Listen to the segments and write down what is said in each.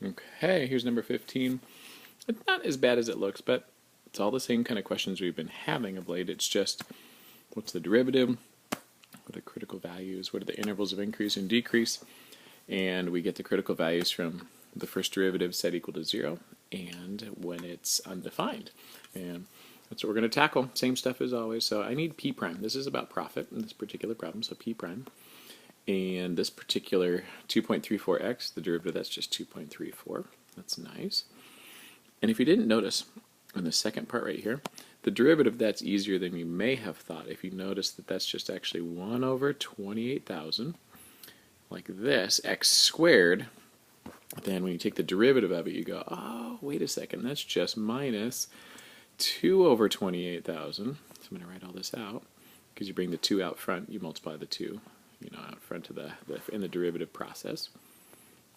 Okay, here's number 15. It's not as bad as it looks, but it's all the same kind of questions we've been having of late. It's just, what's the derivative? What are critical values? What are the intervals of increase and decrease? And we get the critical values from the first derivative set equal to 0 and when it's undefined. And that's what we're going to tackle. Same stuff as always. So I need P prime. This is about profit in this particular problem, so P prime. And this particular 2.34x, the derivative, that's just 2.34. That's nice. And if you didn't notice, in the second part right here, the derivative, that's easier than you may have thought. If you notice that that's just actually 1 over 28,000, like this, x squared, then when you take the derivative of it, you go, oh, wait a second, that's just minus 2 over 28,000. So I'm going to write all this out, because you bring the 2 out front, you multiply the 2, out front of in the derivative process.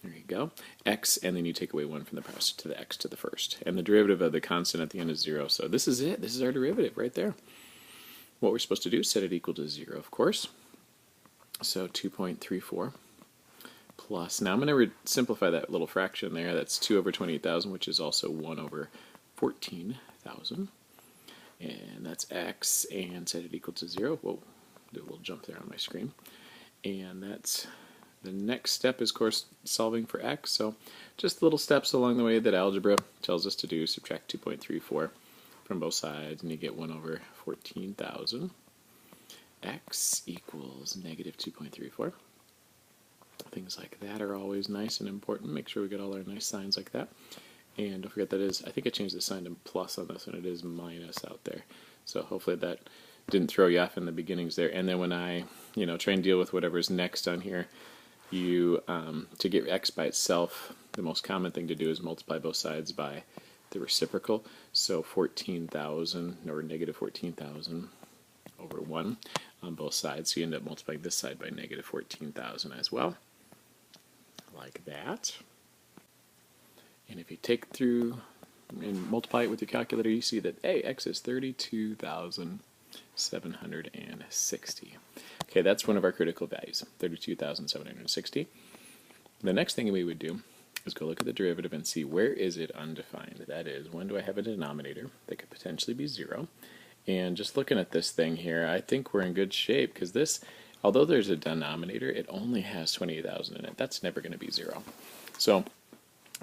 There you go. X, and then you take away 1 from the process to the x to the first. And the derivative of the constant at the end is 0. So this is it. This is our derivative right there. What we're supposed to do is set it equal to 0, of course. So 2.34 plus, now I'm going to simplify that little fraction there. That's 2 over 28,000, which is also 1 over 14,000. And that's x, and set it equal to 0. Whoa, do a little jump there on my screen. And that's the next step is, of course, solving for x. So just little steps along the way that algebra tells us to do. Subtract 2.34 from both sides, and you get 1 over 14,000. X equals negative 2.34. Things like that are always nice and important. Make sure we get all our nice signs like that. And don't forget that is, I think I changed the sign to plus on this one. It is minus out there. So hopefully that didn't throw you off in the beginnings there. And then when I, try and deal with whatever's next on here, you, to get x by itself, the most common thing to do is multiply both sides by the reciprocal. So 14,000, or negative 14,000 over 1 on both sides. So you end up multiplying this side by negative 14,000 as well, like that. And if you take through and multiply it with your calculator, you see that, hey, x is 32,760. Okay, that's one of our critical values, 32,760. The next thing we would do is go look at the derivative and see where is it undefined. That is, when do I have a denominator that could potentially be 0? And just looking at this thing here, I think we're in good shape, because this, although there's a denominator, it only has 28,000 in it. That's never going to be 0. So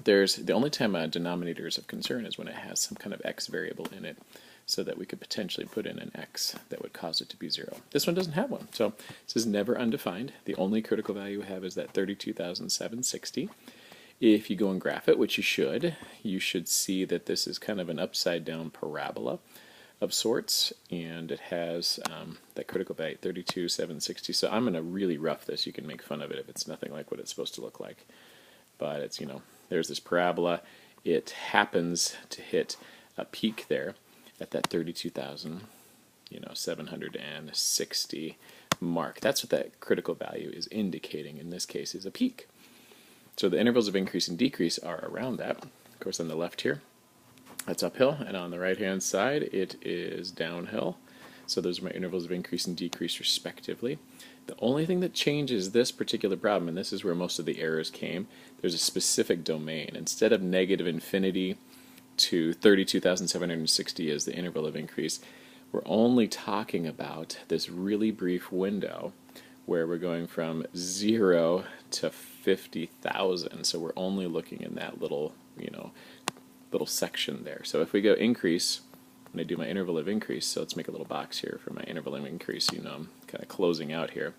the only time a denominator is of concern is when it has some kind of x variable in it, so that we could potentially put in an x that would cause it to be 0. This one doesn't have one, so this is never undefined. The only critical value we have is that 32,760. If you go and graph it, which you should see that this is kind of an upside down parabola of sorts, and it has that critical value 32,760. So I'm going to really rough this. You can make fun of it if it's nothing like what it's supposed to look like, but it's, there's this parabola. It happens to hit a peak there at that 32,760 mark. That's what that critical value is indicating. In this case, is a peak. So the intervals of increase and decrease are around that. Of course, on the left here, that's uphill, and on the right-hand side, it is downhill. So those are my intervals of increase and decrease respectively. The only thing that changes this particular problem, and this is where most of the errors came, there's a specific domain. Instead of negative infinity to 32,760 as the interval of increase, we're only talking about this really brief window where we're going from 0 to 50,000. So we're only looking in that little, little section there. So if we go increase, when I do my interval of increase, so let's make a little box here for my interval of increase, I'm kind of closing out here.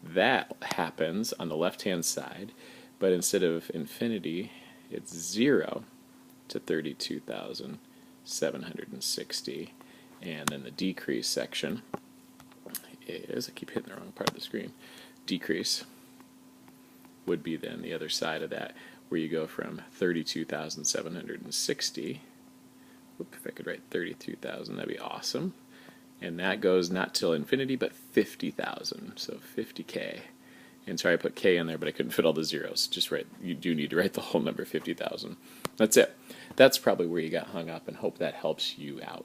That happens on the left-hand side, but instead of infinity, it's 0 to 32,760. And then the decrease section is, I keep hitting the wrong part of the screen, decrease would be then the other side of that, where you go from 32,760, whoop, if I could write 32,000, that'd be awesome. And that goes not till infinity, but 50,000, so 50K. And sorry I put K in there, but I couldn't fit all the zeros. You do need to write the whole number, 50,000. That's it. That's probably where you got hung up, and hope that helps you out.